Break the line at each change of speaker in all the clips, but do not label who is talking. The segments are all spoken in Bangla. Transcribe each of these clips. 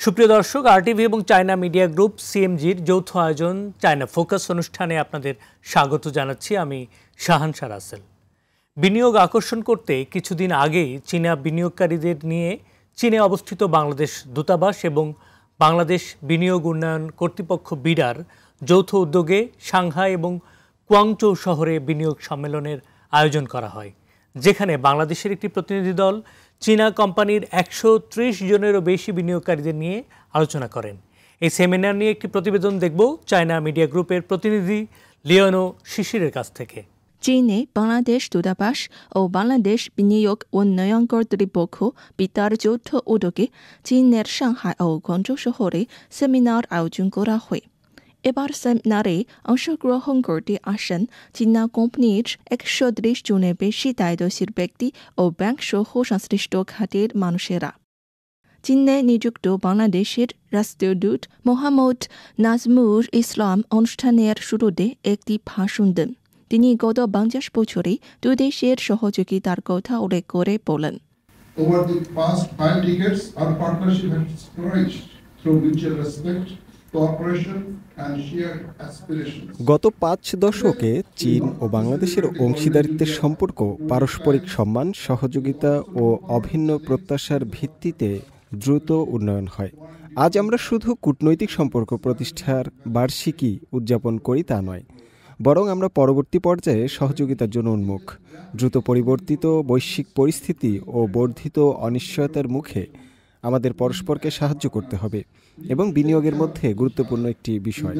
সুপ্রিয় দর্শক, আরটিভি এবং চায়না মিডিয়া গ্রুপ সিএমজির যৌথ আয়োজন চায়না ফোকাস অনুষ্ঠানে আপনাদের স্বাগত জানাচ্ছি। আমি শাহানশা রাসেল। বিনিয়োগ আকর্ষণ করতে কিছুদিন আগেই চীনা বিনিয়োগকারীদের নিয়ে চীনে অবস্থিত বাংলাদেশ দূতাবাস এবং বাংলাদেশ বিনিয়োগ উন্নয়ন কর্তৃপক্ষ বিডার যৌথ উদ্যোগে সাংহাই এবং কুয়াংচৌ শহরে বিনিয়োগ সম্মেলনের আয়োজন করা হয়, যেখানে বাংলাদেশের একটি প্রতিনিধি দল চীনা কোম্পানির 130 জনেরও বেশি বিনিয়োগকারীদের নিয়ে আলোচনা করেন। এই সেমিনার নিয়ে একটি প্রতিবেদন দেখব চায়না মিডিয়া গ্রুপের প্রতিনিধি লিওনো শিশিরের কাছ থেকে।
চীনে বাংলাদেশ দূতাবাস ও বাংলাদেশ বিনিয়োগ উন্নয়ন কর্তৃপক্ষ বিডার যৌথ উদ্যোগে চীনের সাংহাই ও কুয়াংচৌ শহরে সেমিনার আয়োজন করা হয়। এবার সেমিনারে অংশগ্রহণ করতে আসেন চীনা কোম্পানির 130 জনের বেশি দায়িত্বশীল ব্যক্তি ও ব্যাংক সহ সংশ্লিষ্ট খাতের মানুষেরা। চীনে নিযুক্ত বাংলাদেশের রাষ্ট্রদূত মোহাম্মদ নাজমুল ইসলাম অনুষ্ঠানের শুরুতে একটি ভাষণ দেন। তিনি গত 50 বছরে দুই দেশের সহযোগিতার কথা উল্লেখ করে বলেন,
Over the past 5 decades, our partnership has flourished through mutual respect, cooperation and shared aspirations.
গত 5 দশকে চীন ও বাংলাদেশের অংশীদারিত্বের সম্পর্ক পারস্পরিক সম্মান, সহযোগিতা ও অভিন্ন প্রত্যাশার ভিত্তিতে দ্রুত উন্নয়ন হয়। আজ আমরা শুধু কূটনৈতিক সম্পর্ক প্রতিষ্ঠার বার্ষিকী উদযাপন করি তা নয়, বরং আমরা পরবর্তী পর্যায়ে সহযোগিতার জন্য উন্মুখ। দ্রুত পরিবর্তিত বৈশ্বিক পরিস্থিতি ও বর্ধিত অনিশ্চয়তার মুখে আমাদের পরস্পরকে সাহায্য করতে হবে এবং বিনিয়োগের মধ্যে গুরুত্বপূর্ণ একটি বিষয়।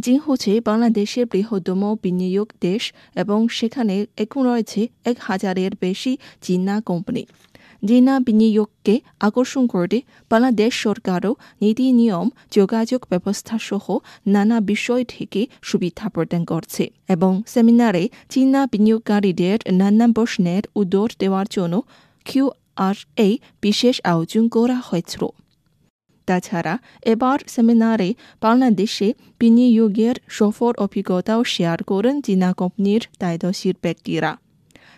চীন হচ্ছে বাংলাদেশের বৃহত্তম বিনিয়োগ দেশ এবং সেখানে এখন রয়েছে 1000-এর বেশি চীনা কোম্পানি। চীনা বিনিয়োগকে আকর্ষণ করতে বাংলাদেশ সরকারও নীতি নিয়ম, যোগাযোগ ব্যবস্থা সহ নানা বিষয় থেকে সুবিধা প্রদান করছে এবং সেমিনারে চীনা বিনিয়োগকারীদের নানা প্রশ্নের উত্তর দেওয়ার জন্য Q&A বিশেষ আয়োজন করা হয়েছিল। তাছাড়া এবার সেমিনারে বাংলাদেশে বিনিয়োগের সফল অভিজ্ঞতাও শেয়ার করেন চীনা কোম্পানির দায়িত্বশীল ব্যক্তিরা।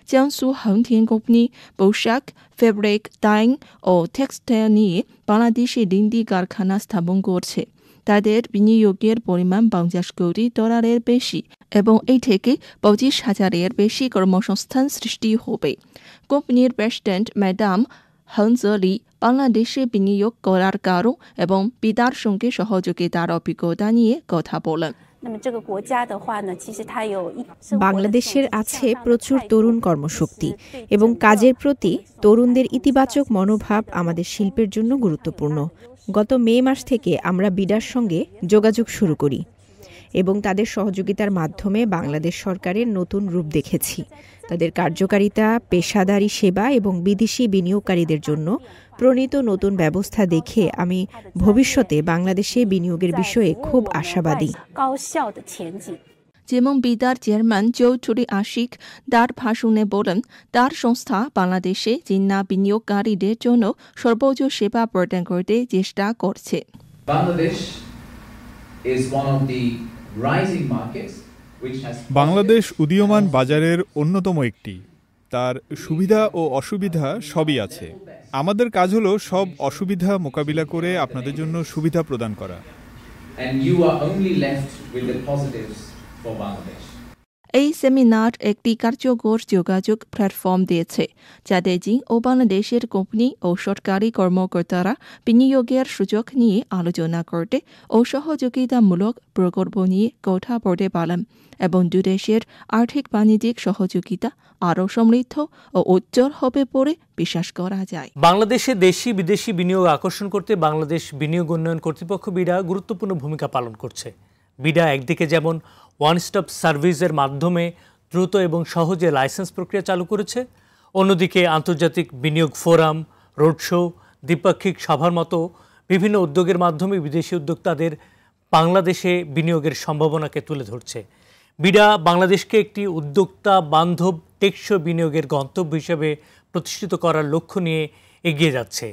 জিয়াংসু হংটিয়ান কোম্পানি পোশাক, ফেব্রিক, ডাইং ও টেক্সটাইল নিয়ে বাংলাদেশে 3টি কারখানা স্থাপন করছে। তাদের বিনিয়োগের পরিমাণ $50 কোটি বেশি এবং এই থেকে 25,000-এর বেশি কর্মসংস্থান সৃষ্টি হবে। কোম্পানির প্রেসিডেন্ট ম্যাডাম হানজলি বাংলাদেশে বিনিয়োগ করার কারণ এবং বিডার সঙ্গে সহযোগিতার অভিজ্ঞতা নিয়ে কথা বলেন।
বাংলাদেশের আছে প্রচুর তরুণ কর্মশক্তি এবং কাজের প্রতি তরুণদের ইতিবাচক মনোভাব আমাদের শিল্পের জন্য গুরুত্বপূর্ণ। গত মে মাস থেকে আমরা বিডার সঙ্গে যোগাযোগ শুরু করি এবং তাদের সহযোগিতার মাধ্যমে বাংলাদেশ সরকারের নতুন রূপ দেখেছি। তাদের কার্যকারিতা, পেশাদারী সেবা এবং বিদেশি বিনিয়োগকারীদের জন্য প্রণীত নতুন ব্যবস্থা দেখে আমি ভবিষ্যতে বাংলাদেশে বিনিয়োগের বিষয়ে খুব আশাবাদী।
যেমন বিডার চেয়ারম্যান চৌধুরী আশিক তার ভাষণে বলেন, তার সংস্থা বাংলাদেশে চীনা বিনিয়োগকারীদের জন্য সর্বোচ্চ সেবা প্রদান করতে চেষ্টা করছে।
বাংলাদেশ উদীয়মান বাজারের অন্যতম একটি। তার সুবিধা ও অসুবিধা সবই আছে। আমাদের কাজ হলো সব অসুবিধা মোকাবিলা করে আপনাদের জন্য সুবিধা প্রদান করা।
এই সেমিনার একটি কার্যকর যোগাযোগ প্ল্যাটফর্ম দিয়েছে, যাতে চীন ও বাংলাদেশের কোম্পানি ও সরকারি কর্মকর্তারা বিনিয়োগের সুযোগ নিয়ে আলোচনা করতে ও সহযোগিতামূলক প্রকল্প নিয়ে কথা বলতে পারেন এবং দুদেশের আর্থিক বাণিজ্যিক সহযোগিতা আরও সমৃদ্ধ ও উজ্জ্বল হবে বলে বিশ্বাস করা যায়।
বাংলাদেশে দেশি বিদেশি বিনিয়োগ আকর্ষণ করতে বাংলাদেশ বিনিয়োগ উন্নয়ন কর্তৃপক্ষ বিডা গুরুত্বপূর্ণ ভূমিকা পালন করছে। বিডা একদিকে যেমন ওয়ান স্টপ সার্ভিসের মাধ্যমে দ্রুত এবং সহজে লাইসেন্স প্রক্রিয়া চালু করেছে, অন্যদিকে আন্তর্জাতিক বিনিয়োগ ফোরাম, রোড শো, দ্বিপাক্ষিক সভার মতো বিভিন্ন উদ্যোগের মাধ্যমে বিদেশি উদ্যোক্তাদের বাংলাদেশে বিনিয়োগের সম্ভাবনাকে তুলে ধরছে। বিডা বাংলাদেশকে একটি উদ্যোক্তা বান্ধব টেকসই বিনিয়োগের গন্তব্য হিসেবে প্রতিষ্ঠিত করার লক্ষ্য নিয়ে এগিয়ে যাচ্ছে।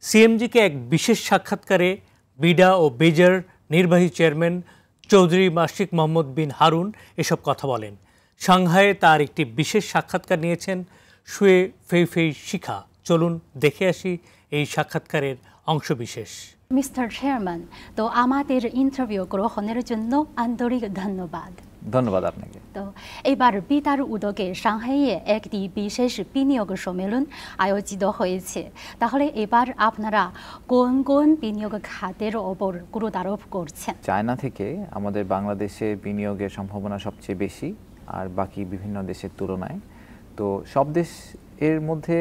সিএমজিকে এক বিশেষ সাক্ষাৎকারে বিডা ও বেজার নির্বাহী চেয়ারম্যান চৌধুরী মাশিক মোহাম্মদ বিন হারুন এসব কথা বলেন। সাংহাইয়ে তার একটি বিশেষ সাক্ষাৎকার নিয়েছেন শুয়ে ফেইফেই শিখা। চলুন দেখে আসি এই সাক্ষাৎকারের অংশবিশেষ।
মিস্টার চেয়ারম্যান, তো আমাদের ইন্টারভিউ গ্রহণের জন্য আন্তরিক ধন্যবাদ।
ধন্যবাদ আপনাকে।
তো এবার বিদার উদ্যোগে সাংহাইয়ে একটি বিশেষ বিনিয়োগ সম্মেলন আয়োজিত হয়েছে। তাহলে এবার আপনারা কোন কোন বিনিয়োগ খাতের ওপর গুরুত্ব আরোপ করছেন?
চায়না থেকে আমাদের বাংলাদেশে বিনিয়োগের সম্ভাবনা সবচেয়ে বেশি আর বাকি বিভিন্ন দেশের তুলনায়। তো সব দেশ এর মধ্যে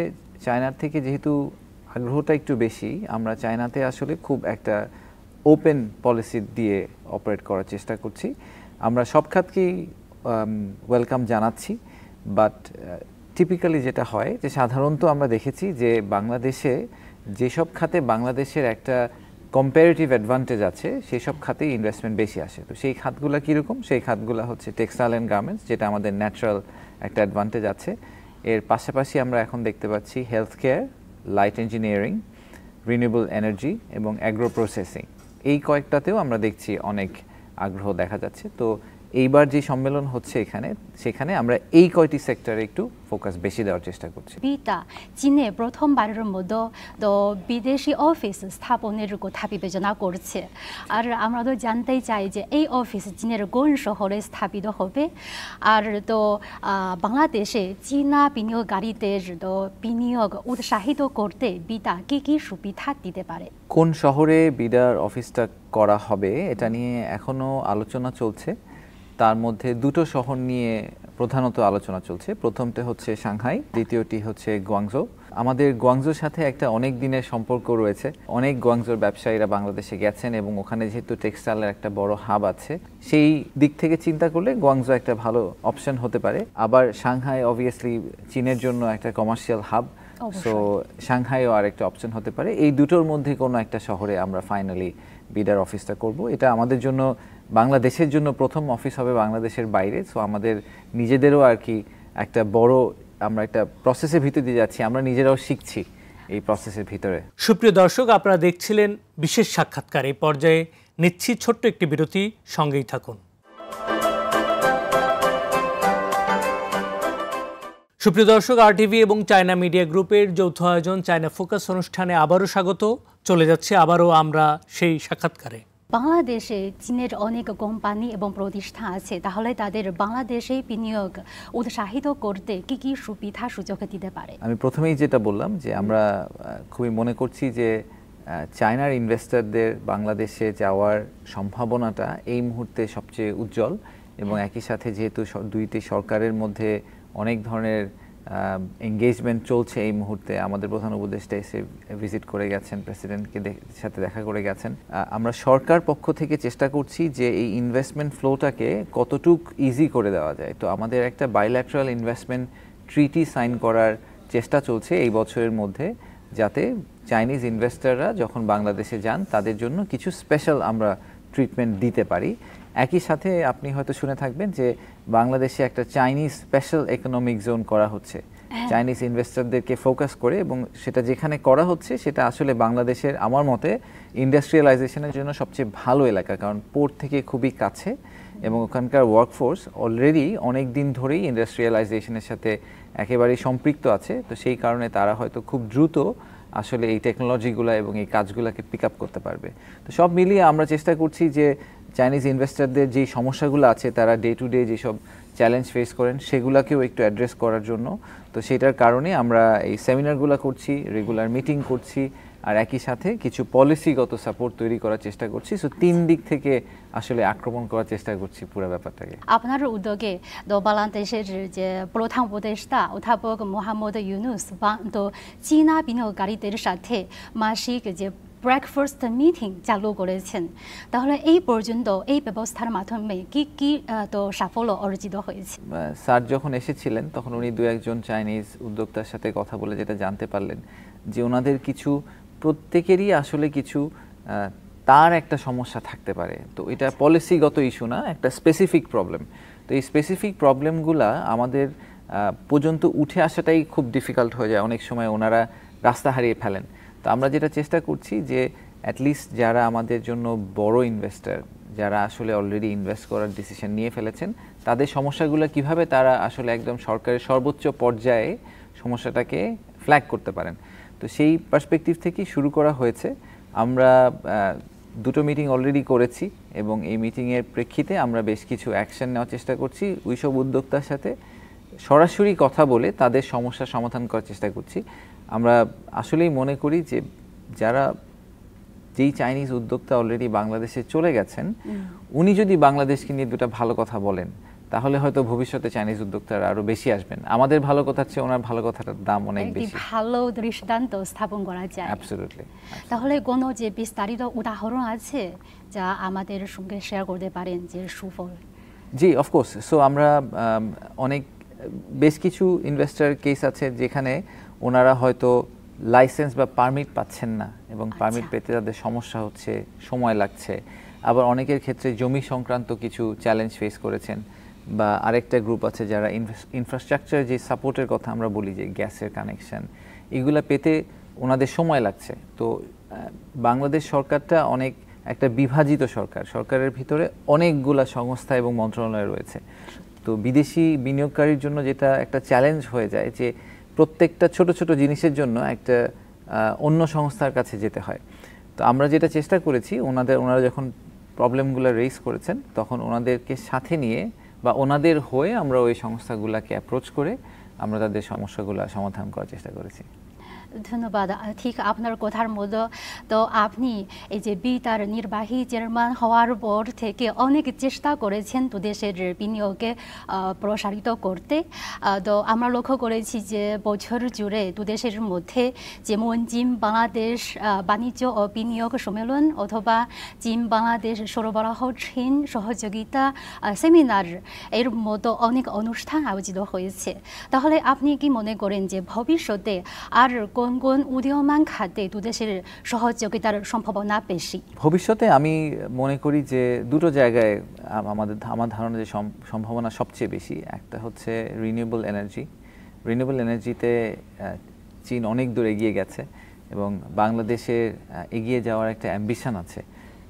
চায়নার থেকে যেহেতু আগ্রহটা একটু বেশি, আমরা চায়নাতে আসলে খুব একটা ওপেন পলিসি দিয়ে অপারেট করার চেষ্টা করছি। আমরা সব খাতকেই ওয়েলকাম জানাচ্ছি, বাট টিপিক্যালি যেটা হয় যে সাধারণত আমরা দেখেছি যে বাংলাদেশে যেসব খাতে বাংলাদেশের একটা কম্পারেটিভ অ্যাডভান্টেজ আছে সেই সব খাতেই ইনভেস্টমেন্ট বেশি আসে। তো সেই খাতগুলো কীরকম? সেই খাতগুলো হচ্ছে টেক্সটাইল অ্যান্ড গার্মেন্টস, যেটা আমাদের ন্যাচারাল একটা অ্যাডভান্টেজ আছে। এর পাশাপাশি আমরা এখন দেখতে পাচ্ছি health care, light engineering, renewable energy এবং অ্যাগ্রো প্রসেসিং। এই কয়েকটাতেও আমরা দেখছি অনেক আগ্রহ দেখা যাচ্ছে। তো এইবার যে সম্মেলন হচ্ছে সেখানে আমরা এই কয়টি সেক্টরে একটু ফোকাস বেশি দেওয়ার চেষ্টা করছি।
বিটা চীনে প্রথমবারের মতো তো বিদেশি অফিস স্থাপনের কথা বিবেচনা করছে। আর আমরা তো জানতেই চাই যে এই অফিস চীনের কোন শহরে স্থাপিত হবে, আর তো বাংলাদেশে চীনা বিনিয়োগকারীদের তো বিনিয়োগ উৎসাহিত করতে বিটা কি কি সুবিধা দিতে পারে?
কোন শহরে বিডার অফিসটা করা হবে এটা নিয়ে এখনো আলোচনা চলছে। তার মধ্যে দুটো শহর নিয়ে প্রধানত আলোচনা চলছে। প্রথমটা হচ্ছে সাংহাই, দ্বিতীয়টি হচ্ছে গুয়াংজৌ। আমাদের গুয়াংজৌর সাথে একটা অনেক দিনের সম্পর্ক রয়েছে। অনেক গুয়াংজৌর ব্যবসায়ীরা বাংলাদেশে গেছেন এবং ওখানে যেহেতু টেক্সটাইলের একটা বড় হাব আছে, সেই দিক থেকে চিন্তা করলে গুয়াংজৌ একটা ভালো অপশন হতে পারে। আবার সাংহাই অবভিয়াসলি চীনের জন্য একটা কমার্শিয়াল হাব, সো সাংহাইও আরেকটা অপশন হতে পারে। এই দুটোর মধ্যে কোনো একটা শহরে আমরা ফাইনালি বিডার অফিসটা করব। এটা আমাদের জন্য, বাংলাদেশের জন্য প্রথম অফিস হবে বাংলাদেশের বাইরে। সো আমাদের নিজেদেরও আর কি একটা বড়, আমরা একটা প্রসেসের ভিতর দিয়ে যাচ্ছি, আমরা নিজেরাও শিখছি এই প্রসেসের ভিতরে।
সুপ্রিয় দর্শক, আপনারা দেখছিলেন বিশেষ সাক্ষাৎকার। এই পর্যায়ে নিচ্ছি ছোট্ট একটি বিরতি, সঙ্গেই থাকুন। সুপ্রিয় দর্শক, RTV এবং চায়না মিডিয়া গ্রুপের যৌথ আয়োজন চায়না ফোকাস অনুষ্ঠানে আবারও স্বাগত। চলে যাচ্ছে আবারও আমরা সেই সাক্ষাৎকারে।
বাংলাদেশে চীনের অনেক কোম্পানি এবং প্রতিষ্ঠান আছে, তাহলে তাদের বাংলাদেশে বিনিয়োগ উৎসাহিত করতে কি কি সুবিধা সুযোগ দিতে পারে?
আমি প্রথমেই যেটা বললাম যে আমরা খুবই মনে করছি যে চায়নার ইনভেস্টরদের বাংলাদেশে যাওয়ার সম্ভাবনাটা এই মুহূর্তে সবচেয়ে উজ্জ্বল, এবং একই সাথে যেহেতু দুইটি সরকারের মধ্যে অনেক ধরনের এঙ্গেজমেন্ট চলছে এই মুহূর্তে, আমাদের প্রধান উপদেষ্টা এসে ভিজিট করে গেছেন, প্রেসিডেন্টকে সাথে দেখা করে গেছেন। আমরা সরকার পক্ষ থেকে চেষ্টা করছি যে এই ইনভেস্টমেন্ট ফ্লোটাকে কতটুক ইজি করে দেওয়া যায়। তো আমাদের একটা বাইল্যাটারাল ইনভেস্টমেন্ট ট্রিটি সাইন করার চেষ্টা চলছে এই বছরের মধ্যে, যাতে চাইনিজ ইনভেস্টররা যখন বাংলাদেশে যান তাদের জন্য কিছু স্পেশাল আমরা ট্রিটমেন্ট দিতে পারি। একই সাথে আপনি হয়তো শুনে থাকবেন যে বাংলাদেশে একটা চাইনিজ স্পেশাল ইকোনমিক জোন করা হচ্ছে চাইনিজ ইনভেস্টরদেরকে ফোকাস করে, এবং সেটা যেখানে করা হচ্ছে সেটা আসলে বাংলাদেশের আমার মতে ইন্ডাস্ট্রিয়ালাইজেশনের জন্য সবচেয়ে ভালো এলাকা, কারণ পোর্ট থেকে খুবই কাছে এবং ওখানকার ওয়ার্কফোর্স অলরেডি অনেক দিন ধরেই ইন্ডাস্ট্রিয়ালাইজেশনের সাথে একেবারেই সম্পৃক্ত আছে। তো সেই কারণে তারা হয়তো খুব দ্রুত আসলে এই টেকনোলজিগুলো এবং এই কাজগুলোকে পিক আপ করতে পারবে। তো সব মিলিয়ে আমরা চেষ্টা করছি যে চাইনিজ ইনভেস্টরদের যেই সমস্যাগুলো আছে, তারা ডে টু ডে যেসব চ্যালেঞ্জ ফেস করেন সেগুলোকেও একটু অ্যাড্রেস করার জন্য। তো সেটার কারণে আমরা এই সেমিনারগুলো করছি, রেগুলার মিটিং করছি, আর একই সাথে কিছু পলিসিগত সাপোর্ট তৈরি করার চেষ্টা করছি। সো তিন দিক থেকে আসলে আক্রমণ করার চেষ্টা করছি পুরো ব্যাপারটাকে।
আপনার উদ্যোগে তো বাংলাদেশের যে প্রধান উপদেষ্টা অধ্যাপক মোহাম্মদ ইউনুস তো চীনা বিনিয়োগকারীদের সাথে মাসিক যে ব্রেকফাস্ট মিটিং চালু করেছেন, তাহলে এই পর্যন্ত এই ব্যবস্থার মাধ্যমে কি কি তো সাফল্য অর্জিত হয়েছে?
স্যার যখন এসেছিলেন তখন উনি দু একজন চাইনিজ উদ্যোক্তার সাথে কথা বলে যেটা জানতে পারলেন যে ওনাদের কিছু প্রত্যেকেরই আসলে কিছু তার একটা সমস্যা থাকতে পারে। তো এটা পলিসিগত ইস্যু না, একটা স্পেসিফিক প্রবলেম। তো এই স্পেসিফিক প্রবলেমগুলা আমাদের পর্যন্ত উঠে আসাটাই খুব ডিফিকাল্ট হয়ে যায়, অনেক সময় ওনারা রাস্তা হারিয়ে ফেলেন। তো আমরা যেটা চেষ্টা করছি যে অ্যাটলিস্ট যারা আমাদের জন্য বড় ইনভেস্টর, যারা আসলে অলরেডি ইনভেস্ট করার ডিসিশন নিয়ে ফেলেছেন, তাদের সমস্যাগুলো কিভাবে তারা আসলে একদম সরকারের সর্বোচ্চ পর্যায়ে সমস্যাটাকে ফ্ল্যাগ করতে পারেন। তো সেই পার্সপেক্টিভ থেকেই শুরু করা হয়েছে। আমরা দুটো মিটিং অলরেডি করেছি এবং এই মিটিংয়ের প্রেক্ষিতে আমরা বেশ কিছু অ্যাকশন নেওয়ার চেষ্টা করছি। ওইসব উদ্যোক্তার সাথে সরাসরি কথা বলে তাদের সমস্যার সমাধান করার চেষ্টা করছি। আমরা আসলেই মনে করি যে যেই চাইনিজ উদ্যোক্তা অলরেডি বাংলাদেশে চলে গেছেন, উনি যদি বাংলাদেশকে নিয়ে দুটো ভালো কথা বলেন, তাহলে হয়তো ভবিষ্যতে চাইনিজ উদ্যোক্তারা আরো বেশি আসবেন। আমাদের ভালো কথার চেয়ে ওনার ভালো কথাটার দাম অনেক বেশি।
ভালো দৃষ্টান্ত স্থাপন করা যায়।
অ্যাবসলিউটলি।
তাহলে কোনো যে বিস্তারিত উদাহরণ আছে যা আমাদের সঙ্গে শেয়ার করতে পারেন যে সুফল?
জি, অফকোর্স। সো আমরা বেশ কিছু ইনভেস্টর কেস আছে যেখানে ওনারা হয়তো লাইসেন্স বা পারমিট পাচ্ছেন না এবং পারমিট পেতে তাদের সমস্যা হচ্ছে, সময় লাগছে। আবার অনেকের ক্ষেত্রে জমি সংক্রান্ত কিছু চ্যালেঞ্জ ফেস করেছেন। বা আরেকটা গ্রুপ আছে যারা ইনফ্রাস্ট্রাকচার যে সাপোর্টের কথা আমরা বলি, যে গ্যাসের কানেকশন, এগুলা পেতে ওনাদের সময় লাগছে। তো বাংলাদেশ সরকারটা অনেক একটা বিভাজিত সরকার, সরকারের ভিতরে অনেকগুলা সংস্থা এবং মন্ত্রণালয় রয়েছে। তো বিদেশি বিনিয়োগকারীর জন্য যেটা একটা চ্যালেঞ্জ হয়ে যায় যে প্রত্যেকটা ছোট ছোট জিনিসের জন্য একটা অন্য সংস্থার কাছে যেতে হয়। তো আমরা যেটা চেষ্টা করেছি, ওনারা যখন প্রবলেমগুলো রেইজ করেছেন তখন ওনাদেরকে সাথে নিয়ে বা ওনাদের হয়ে আমরা ওই সংস্থাগুলোকে অ্যাপ্রোচ করে আমরা তাদের সমস্যাগুলো সমাধান করার চেষ্টা করেছি।
ধন্যবাদ। ঠিক আপনার কথার মতো তো আপনি এই যে বিটার নির্বাহী চেয়ারম্যান হওয়ার পর থেকে অনেক চেষ্টা করেছেন দুদেশের বিনিয়োগকে প্রসারিত করতে। তো আমরা লক্ষ্য করেছি যে বছর জুড়ে দুদেশের মধ্যে যেমন চীন বাংলাদেশ বাণিজ্য ও বিনিয়োগ সম্মেলন অথবা চীন বাংলাদেশ সরবরাহ ঋণ সহযোগিতা সেমিনার এর মতো অনেক অনুষ্ঠান আয়োজিত হয়েছে। তাহলে আপনি কি মনে করেন যে ভবিষ্যতে আর কোন কোন উদীয়মান খাতে দুদেশের সহযোগিতার সম্ভাবনা বেশি?
ভবিষ্যতে আমি মনে করি যে দুটো জায়গায় আমার ধারণা যে সম্ভাবনা সবচেয়ে বেশি। একটা হচ্ছে রিনিউয়েবল এনার্জিতে চীন অনেক দূর এগিয়ে গেছে এবং বাংলাদেশের এগিয়ে যাওয়ার একটা অ্যাম্বিশন আছে,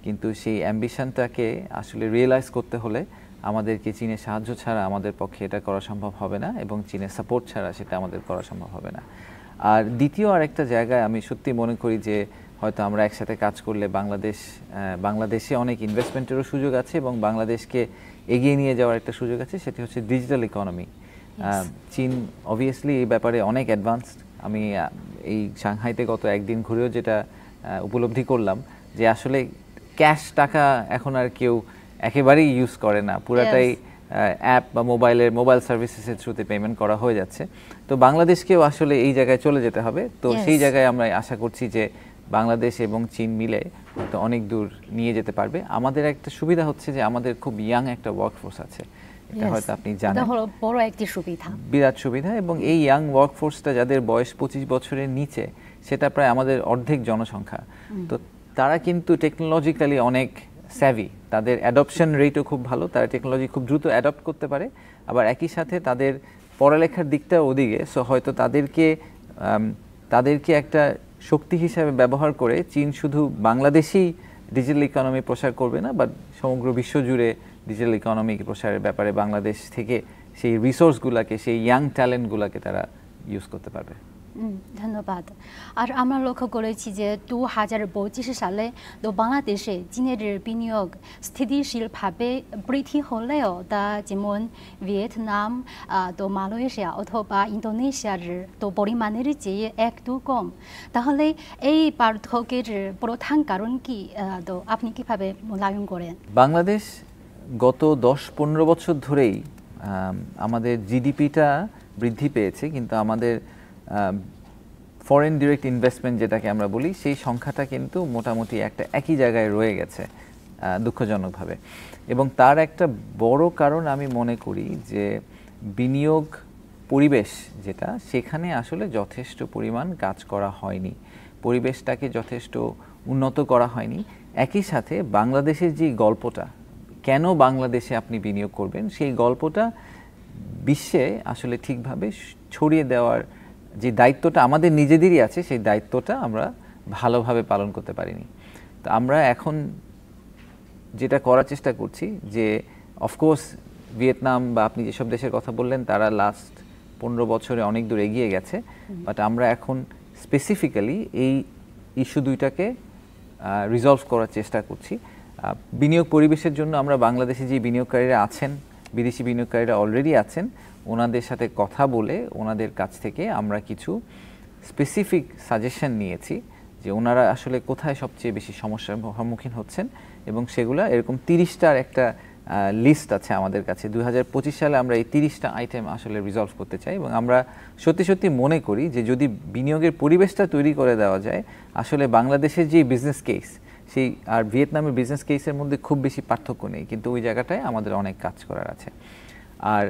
কিন্তু সেই অ্যাম্বিশনটাকে আসলে রিয়েলাইজ করতে হলে আমাদেরকে চীনের সাহায্য ছাড়া আমাদের পক্ষে এটা করা সম্ভব হবে না এবং চীনের সাপোর্ট ছাড়া সেটা আমাদের করা সম্ভব হবে না। আর দ্বিতীয় আরেকটা জায়গায় আমি সত্যি মনে করি যে হয়তো আমরা একসাথে কাজ করলে বাংলাদেশে অনেক ইনভেস্টমেন্টেরও সুযোগ আছে এবং বাংলাদেশকে এগিয়ে নিয়ে যাওয়ার একটা সুযোগ আছে, সেটি হচ্ছে ডিজিটাল ইকোনমি। চীন অবভিয়াসলি এই ব্যাপারে অনেক অ্যাডভান্সড। আমি এই সাংহাইতে গত একদিন ঘুরেও যেটা উপলব্ধি করলাম যে আসলে ক্যাশ টাকা এখন আর কেউ একেবারেই ইউজ করে না, পুরাটাই অ্যাপ বা মোবাইল সার্ভিসেসের থ্রুতে পেমেন্ট করা হয়ে যাচ্ছে। তো বাংলাদেশকেও আসলে এই জায়গায় চলে যেতে হবে। তো সেই জায়গায় আমরা আশা করছি যে বাংলাদেশ এবং চীন মিলে হয়তো অনেক দূর নিয়ে যেতে পারবে। আমাদের একটা সুবিধা হচ্ছে যে আমাদের খুব ইয়াং একটা ওয়ার্কফোর্স আছে, এটা হয়তো আপনি জানেন,
বড় একটি সুবিধা,
বিরাট সুবিধা। এবং এই ইয়াং ওয়ার্কফোর্সটা যাদের বয়স 25 বছরের নিচে, সেটা প্রায় আমাদের অর্ধেক জনসংখ্যা। তো তারা কিন্তু টেকনোলজিক্যালি অনেক স্যাভি, তাদের অ্যাডপশন রেটও খুব ভালো, তারা টেকনোলজি খুব দ্রুত অ্যাডপ্ট করতে পারে, আবার একই সাথে তাদের পড়ালেখার দিকটা ওদিকে। সো হয়তো তাদেরকে একটা শক্তি হিসাবে ব্যবহার করে চীন শুধু বাংলাদেশেই ডিজিটাল ইকোনমি প্রসার করবে না, বাট সমগ্র বিশ্ব জুড়ে ডিজিটাল ইকোনমি প্রসারের ব্যাপারে বাংলাদেশ থেকে সেই রিসোর্সগুলোকে, সেই ইয়াং ট্যালেন্টগুলোকে তারা ইউজ করতে পারবে।
ধন্যবাদ। আর আমরা লক্ষ্য করেছি যে 2025 সালে তো বাংলাদেশে চীনের বিনিয়োগ স্থিতিশীলভাবে বৃদ্ধি হলেও তা যেমন ভিয়েতনাম, তো মালয়েশিয়া অথবা ইন্দোনেশিয়ার তো পরিমাণের চেয়ে একটু কম। তাহলে এই পার্থক্যের প্রধান কারণ কি, তো আপনি কিভাবে মূল্যায়ন করেন?
বাংলাদেশ গত 10-15 বছর ধরেই আমাদের জিডিপিটা বৃদ্ধি পেয়েছে, কিন্তু আমাদের ফরেন ডিরেক্ট ইনভেস্টমেন্ট যেটাকে আমরা বলি, সেই সংখ্যাটা কিন্তু মোটামুটি একটা একই জায়গায় রয়ে গেছে দুঃখজনকভাবে। এবং তার একটা বড় কারণ আমি মনে করি যে বিনিয়োগ পরিবেশ যেটা, সেখানে আসলে যথেষ্ট পরিমাণ কাজ করা হয়নি, পরিবেশটাকে যথেষ্ট উন্নত করা হয়নি। একই সাথে বাংলাদেশের যে গল্পটা, কেন বাংলাদেশে আপনি বিনিয়োগ করবেন, সেই গল্পটা বিশ্বে আসলে ঠিকভাবে ছড়িয়ে দেওয়ার যে দায়িত্বটা আমাদের নিজেদেরই আছে, সেই দায়িত্বটা আমরা ভালোভাবে পালন করতে পারিনি। তো আমরা এখন যেটা করার চেষ্টা করছি যে অফকোর্স ভিয়েতনাম বা আপনি যেসব দেশের কথা বললেন তারা লাস্ট 15 বছরে অনেক দূর এগিয়ে গেছে, বাট আমরা এখন স্পেসিফিক্যালি এই ইস্যু দুইটাকে রিজলভ করার চেষ্টা করছি। বিনিয়োগ পরিবেশের জন্য আমরা বাংলাদেশে যে বিনিয়োগকারীরা আছেন, বিদেশি বিনিয়োগকারীরা অলরেডি আছেন, ওনাদের সাথে কথা বলে ওনাদের কাছ থেকে আমরা কিছু স্পেসিফিক সাজেশন নিয়েছি যে ওনারা আসলে কোথায় সবচেয়ে বেশি সমস্যার সম্মুখীন হচ্ছেন, এবং সেগুলা এরকম 30টার একটা লিস্ট আছে আমাদের কাছে। 2025 সালে আমরা এই 30টা আইটেম আসলে রিজলভ করতে চাই, এবং আমরা সত্যি সত্যি মনে করি যে যদি বিনিয়োগের পরিবেশটা তৈরি করে দেওয়া যায়, আসলে বাংলাদেশের যে বিজনেস কেস সেই আর ভিয়েতনামের বিজনেস কেসের মধ্যে খুব বেশি পার্থক্য নেই, কিন্তু ওই জায়গাটায় আমাদের অনেক কাজ করার আছে। আর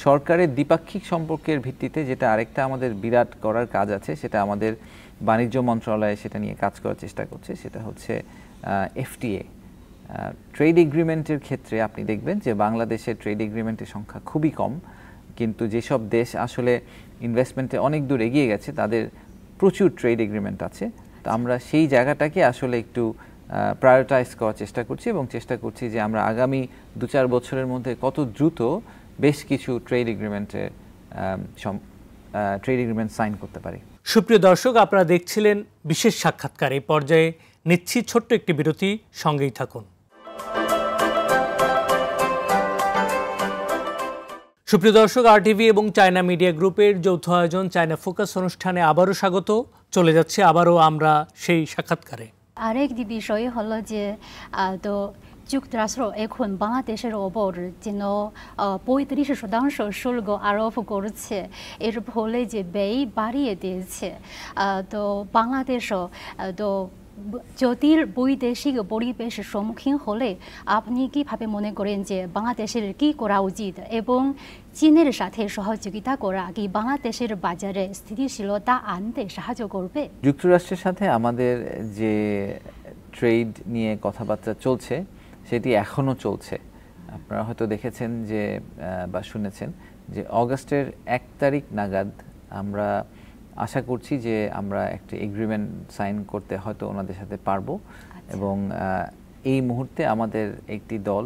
সরকারের দ্বিপাক্ষিক সম্পর্কের ভিত্তিতে যেটা আরেকটা আমাদের বিরাট করার কাজ আছে, সেটা আমাদের বাণিজ্য মন্ত্রণালয় সেটা নিয়ে কাজ করার চেষ্টা করছে, সেটা হচ্ছে এফটিএ ট্রেড এগ্রিমেন্টের ক্ষেত্রে। আপনি দেখবেন যে বাংলাদেশের ট্রেড এগ্রিমেন্টের সংখ্যা খুবই কম, কিন্তু যেসব দেশ আসলে ইনভেস্টমেন্টে অনেক দূর এগিয়ে গেছে তাদের প্রচুর ট্রেড এগ্রিমেন্ট আছে। তো আমরা সেই জায়গাটাকে আসলে একটু প্রায়োরিটাইজ করার চেষ্টা করছি, এবং চেষ্টা করছি যে আমরা আগামী 2-4 বছরের মধ্যে কত দ্রুত বেশ কিছু ট্রেড এগ্রিমেন্ট সাইন করতে পারি।
সুপ্রিয় দর্শক, আপনারা দেখছিলেন বিশেষ সাক্ষাৎকার। এই পর্যায়ে নিচ্ছি ছোট্ট একটি বিরতি, সঙ্গেই থাকুন। সুপ্রিয় দর্শক, আরটিভি এবং চায়না মিডিয়া গ্রুপের যৌথ আয়োজন চায়না ফোকাস অনুষ্ঠানে আবারও স্বাগত। চলে যাচ্ছে আবারও আমরা সেই সাক্ষাৎকারে।
আরেকটি বিষয় হলো যে তো যুক্তরাষ্ট্র এখন বাংলাদেশের ওপর যেন 35% শুল্ক আরোপ করেছে, এর ফলে যে ব্যয় বাড়িয়ে দিয়েছে। তো বাংলাদেশও তো জটিল বৈদেশিক পরিবেশের সম্মুখীন হলে আপনি কিভাবে মনে করেন যে বাংলাদেশের কি করা উচিত, এবং চীনের সাথে সহযোগিতা করা কি বাংলাদেশের বাজারে স্থিতিশীলতা আনতে সাহায্য করবে?
যুক্তরাষ্ট্রের সাথে আমাদের যে ট্রেড নিয়ে কথাবার্তা চলছে সেটি এখনও চলছে। আপনারা হয়তো দেখেছেন যে বা শুনেছেন যে অগাস্টের 1 তারিখ নাগাদ আমরা আশা করছি যে আমরা একটা এগ্রিমেন্ট সাইন করতে হয়তো ওনাদের সাথে পারবো। এবং এই মুহূর্তে আমাদের একটি দল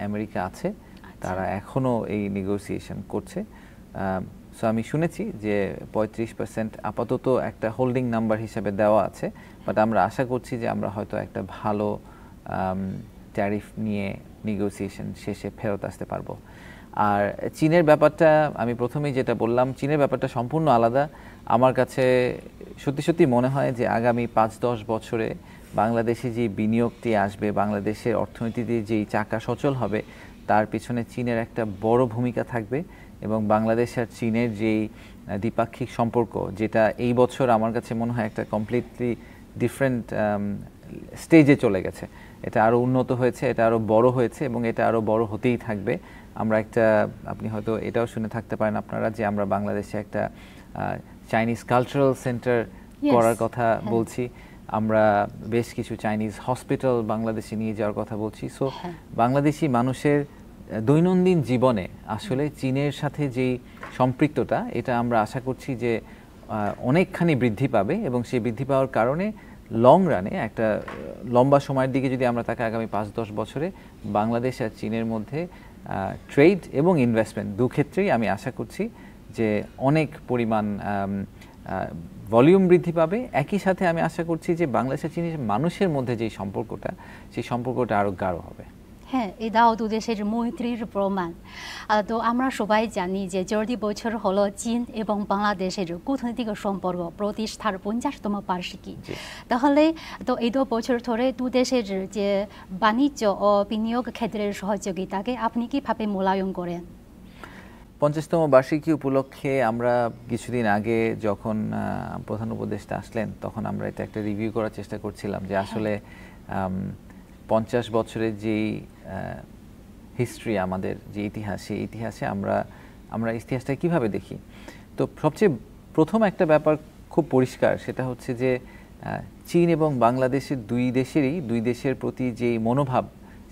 আমেরিকা আছে, তারা এখনও এই নেগোসিয়েশন করছে। সো আমি শুনেছি যে 35% আপাতত একটা হোল্ডিং নাম্বার হিসেবে দেওয়া আছে, বাট আমরা আশা করছি যে আমরা হয়তো একটা ভালো ট্যারিফ নিয়ে নেগোসিয়েশন শেষে ফেরত আসতে পারবো। আর চীনের ব্যাপারটা আমি প্রথমেই যেটা বললাম, চীনের ব্যাপারটা সম্পূর্ণ আলাদা। আমার কাছে সত্যি সত্যি মনে হয় যে আগামী 5-10 বছরে বাংলাদেশে যে বিনিয়োগটি আসবে, বাংলাদেশের অর্থনীতিতে যেই চাকা সচল হবে, তার পিছনে চীনের একটা বড় ভূমিকা থাকবে। এবং বাংলাদেশ আর চীনের যেই দ্বিপাক্ষিক সম্পর্ক, যেটা এই বছর আমার কাছে মনে হয় একটা কমপ্লিটলি ডিফারেন্ট স্টেজে চলে গেছে, এটা আরও উন্নত হয়েছে, এটা আরও বড় হয়েছে, এবং এটা আরও বড় হতেই থাকবে। আমরা একটা, আপনি হয়তো এটাও শুনে থাকতে পারেন আপনারা, যে আমরা বাংলাদেশে একটা চাইনিজ কালচারাল সেন্টার করার কথা বলছি। আমরা বেশ কিছু চাইনিজ হসপিটাল বাংলাদেশে নিয়ে যাওয়ার কথা বলছি। সো বাংলাদেশি মানুষের দৈনন্দিন জীবনে আসলে চীনের সাথে যেই সম্পৃক্ততা, এটা আমরা আশা করছি যে অনেকখানি বৃদ্ধি পাবে, এবং সেই বৃদ্ধি পাওয়ার কারণে লং রানে একটা লম্বা সময়ের দিকে যদি আমরা তাকে আগামী 5-10 বছরে বাংলাদেশ আর চীনের মধ্যে ট্রেড এবং ইনভেস্টমেন্ট দুক্ষেত্রেই আমি আশা করছি যে অনেক পরিমাণ ভলিউম বৃদ্ধি পাবে। একই সাথে আমি আশা করছি যে বাংলাদেশ আর চীনের মানুষের মধ্যে যেই সম্পর্কটা, সেই সম্পর্কটা আরও গাঢ় হবে।
হ্যাঁ, এটাও দু দেশের মৈত্রীর প্রমাণ। তো আমরা সবাই জানি যে 40 বছর হলো চীন এবং বাংলাদেশের কূটনৈতিক সম্পর্ক প্রতিষ্ঠার 50তম বার্ষিকী। তাহলে তো এই 2 বছর ধরে দু দেশের যে বাণিজ্য ও বিনিয়োগ ক্ষেত্রের সহযোগিতাকে আপনি কিভাবে মূল্যায়ন করেন?
50তম বার্ষিকী উপলক্ষে আমরা কিছুদিন আগে যখন প্রধান উপদেষ্টা আসলেন, তখন আমরা এটা একটা রিভিউ করার চেষ্টা করছিলাম যে আসলে 50 বছরের যেই হিস্ট্রি, আমাদের যে ইতিহাস, সেই ইতিহাসে আমরা ইতিহাসটা কীভাবে দেখি। তো সবচেয়ে প্রথম একটা ব্যাপার খুব পরিষ্কার, সেটা হচ্ছে যে চীন এবং বাংলাদেশের দুই দেশের প্রতি যেই মনোভাব,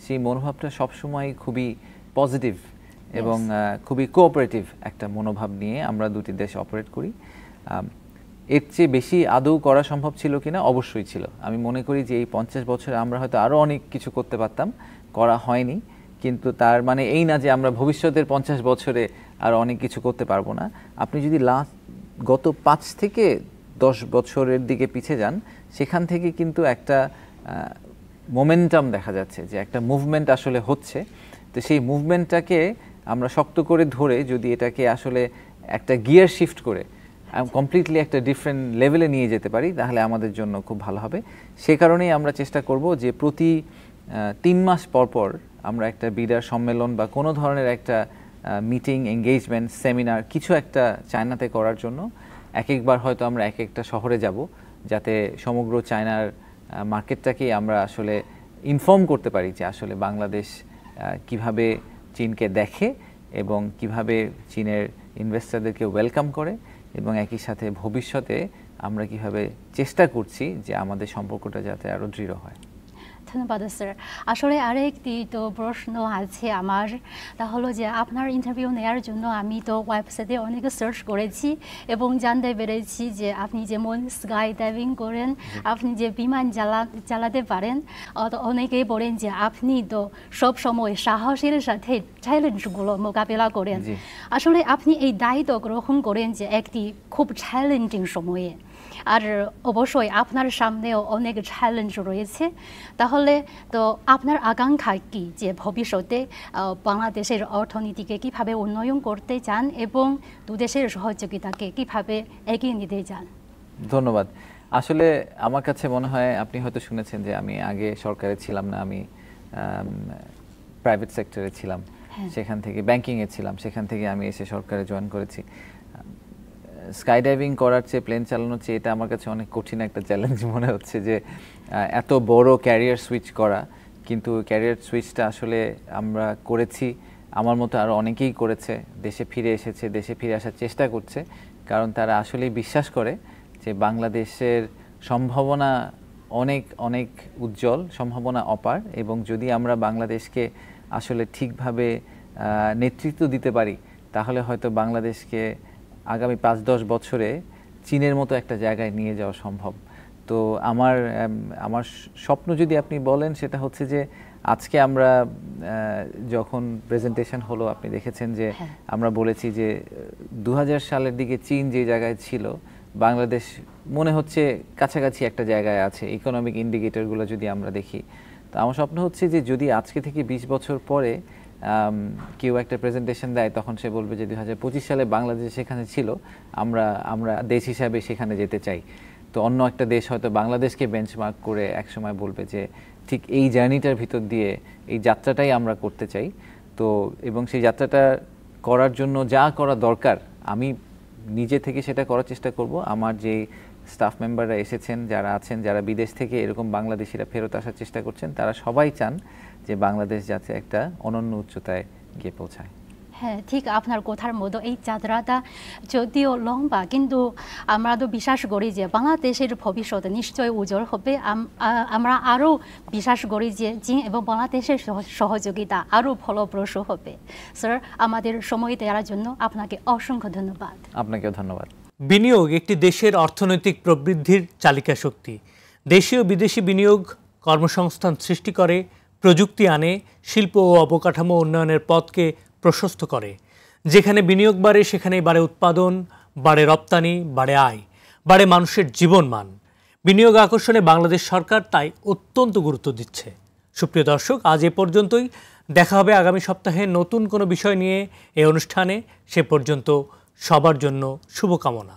সেই মনোভাবটা সবসময় খুবই পজিটিভ এবং খুবই কোঅপারেটিভ একটা মনোভাব নিয়ে আমরা দুটি দেশ অপারেট করি। এর চেয়ে বেশি আদৌ করা সম্ভব ছিল কিনা? অবশ্যই ছিল। আমি মনে করি যে এই 50 বছরে আমরা হয়তো আরও অনেক কিছু করতে পারতাম, করা হয়নি, কিন্তু তার মানে এই না যে আমরা ভবিষ্যতের 50 বছরে আরও অনেক কিছু করতে পারবো না। আপনি যদি গত 5 থেকে 10 বছরের দিকে পিছিয়ে যান, সেখান থেকে কিন্তু একটা মোমেন্টাম দেখা যাচ্ছে, যে একটা মুভমেন্ট আসলে হচ্ছে। তো সেই মুভমেন্টটাকে আমরা শক্ত করে ধরে যদি এটাকে আসলে একটা গিয়ার শিফট করে কমপ্লিটলি একটা ডিফারেন্ট লেভেলে নিয়ে যেতে পারি, তাহলে আমাদের জন্য খুব ভালো হবে। সে কারণেই আমরা চেষ্টা করব যে প্রতি 3 মাস পর পর আমরা একটা বিডার সম্মেলন বা কোনো ধরনের একটা মিটিং, এঙ্গেজমেন্ট, সেমিনার কিছু একটা চায়নাতে করার জন্য একবার হয়তো আমরা একটা শহরে যাব, যাতে সমগ্র চায়নার মার্কেটটাকেই আমরা আসলে ইনফর্ম করতে পারি যে আসলে বাংলাদেশ কিভাবে চীনকে দেখে এবং কিভাবে চীনের ইনভেস্টরদেরকে ওয়েলকাম করে, এবং একই সাথে ভবিষ্যতে আমরা কিভাবে চেষ্টা করছি যে আমাদের সম্পর্কটা যাতে আরও দৃঢ় হয়।
ধন্যবাদ স্যার। আসলে আরেকটি তো প্রশ্ন আছে আমার, তা হলো যে আপনার ইন্টারভিউ নেওয়ার জন্য আমি তো ওয়েবসাইটে অনেক সার্চ করেছি এবং জানতে পেরেছি যে আপনি যেমন স্কাই ডাইভিং করেন, আপনি যে বিমান চালাতে পারেন। তো অনেকেই বলেন যে আপনি তো সব সময় সাহসের সাথে চ্যালেঞ্জগুলো মোকাবিলা করেন। আসলে আপনি এই দায়িত্ব গ্রহণ করেন যে একটি খুব চ্যালেঞ্জিং সময়ে, আর অবশ্যই আপনার সামনেও অনেক চ্যালেঞ্জ রয়েছে। তাহলে তো আপনার আকাঙ্ক্ষা কি যে ভবিষ্যতে বাংলাদেশের অর্থনীতিকে কিভাবে উন্নয়ন করতে চান এবং দুদেশের সহযোগিতাকে কিভাবে এগিয়ে নিতে চান?
ধন্যবাদ। আসলে আমার কাছে মনে হয়, আপনি হয়তো শুনেছেন যে আমি আগে সরকারে ছিলাম না, আমি প্রাইভেট সেক্টরে ছিলাম, সেখান থেকে ব্যাংকিংয়ে ছিলাম, সেখান থেকে আমি এসে সরকারে জয়েন করেছি। স্কাই ডাইভিং করার চেয়ে, প্লেন চালানোর চেয়ে এটা আমার কাছে অনেক কঠিন একটা চ্যালেঞ্জ মনে হচ্ছে, যে এত বড় ক্যারিয়ার সুইচ করা। কিন্তু ক্যারিয়ার সুইচটা আসলে আমরা করেছি, আমার মতো আরও অনেকেই করেছে, দেশে ফিরে এসেছে, দেশে ফিরে আসার চেষ্টা করছে, কারণ তারা আসলেই বিশ্বাস করে যে বাংলাদেশের সম্ভাবনা অনেক অনেক উজ্জ্বল, সম্ভাবনা অপার, এবং যদি আমরা বাংলাদেশকে আসলে ঠিকভাবে নেতৃত্ব দিতে পারি, তাহলে হয়তো বাংলাদেশকে আগামী 5-10 বছরে চীনের মতো একটা জায়গায় নিয়ে যাওয়া সম্ভব। তো আমার স্বপ্ন যদি আপনি বলেন, সেটা হচ্ছে যে আজকে আমরা যখন প্রেজেন্টেশন হলো, আপনি দেখেছেন যে আমরা বলেছি যে 2000 সালের দিকে চীন যে জায়গায় ছিল, বাংলাদেশ মনে হচ্ছে কাছাকাছি একটা জায়গায় আছে, ইকোনমিক ইন্ডিকেটরগুলো যদি আমরা দেখি। তো আমার স্বপ্ন হচ্ছে যে যদি আজকে থেকে 20 বছর পরে কেউ একটা প্রেজেন্টেশন দেয়, তখন সে বলবে যে 2025 সালে বাংলাদেশ সেখানে ছিল, আমরা দেশ হিসাবে সেখানে যেতে চাই। তো অন্য একটা দেশ হয়তো বাংলাদেশকে বেঞ্চমার্ক করে একসময় বলবে যে ঠিক এই জার্নিটার ভিতর দিয়ে এই যাত্রাটাই আমরা করতে চাই। তো এবং সেই যাত্রাটা করার জন্য যা করা দরকার, আমি নিজে থেকে সেটা করার চেষ্টা করব। আমার যে স্টাফ মেম্বাররা এসেছেন, যারা আছেন, যারা বিদেশ থেকে এরকম বাংলাদেশিরা ফেরত আসার চেষ্টা করছেন, তারা সবাই চান যে বাংলাদেশ যাতে একটা অনন্য উচ্চতায় গিয়ে পৌঁছায়।
হ্যাঁ, ঠিক আপনার কথার মতো এই যাত্রাটা যদিও লম্বা, কিন্তু আমরা তো বিশ্বাস করি যে বাংলাদেশের ভবিষ্যৎ নিশ্চয়ই উজ্জ্বল হবে। আমরা আরও বিশ্বাস করি যে চীন এবং বাংলাদেশের সহযোগিতা আরও ফলপ্রসূ হবে। স্যার, আমাদের সময় দেওয়ার জন্য আপনাকে অসংখ্য ধন্যবাদ।
আপনাকেও ধন্যবাদ।
বিনিয়োগ একটি দেশের অর্থনৈতিক প্রবৃদ্ধির চালিকা শক্তি। দেশীয় বিদেশি বিনিয়োগ কর্মসংস্থান সৃষ্টি করে, প্রযুক্তি আনে, শিল্প ও অবকাঠামো উন্নয়নের পথকে প্রশস্ত করে। যেখানে বিনিয়োগ বাড়ে, সেখানেই বাড়ে উৎপাদন, বাড়ে রপ্তানি, বাড়ে আয়, বাড়ে মানুষের জীবনমান। বিনিয়োগ আকর্ষণে বাংলাদেশ সরকার তাই অত্যন্ত গুরুত্ব দিচ্ছে। সুপ্রিয় দর্শক, আজ এ পর্যন্তই। দেখা হবে আগামী সপ্তাহে নতুন কোনো বিষয় নিয়ে এই অনুষ্ঠানে। সে পর্যন্ত সবার জন্য শুভকামনা।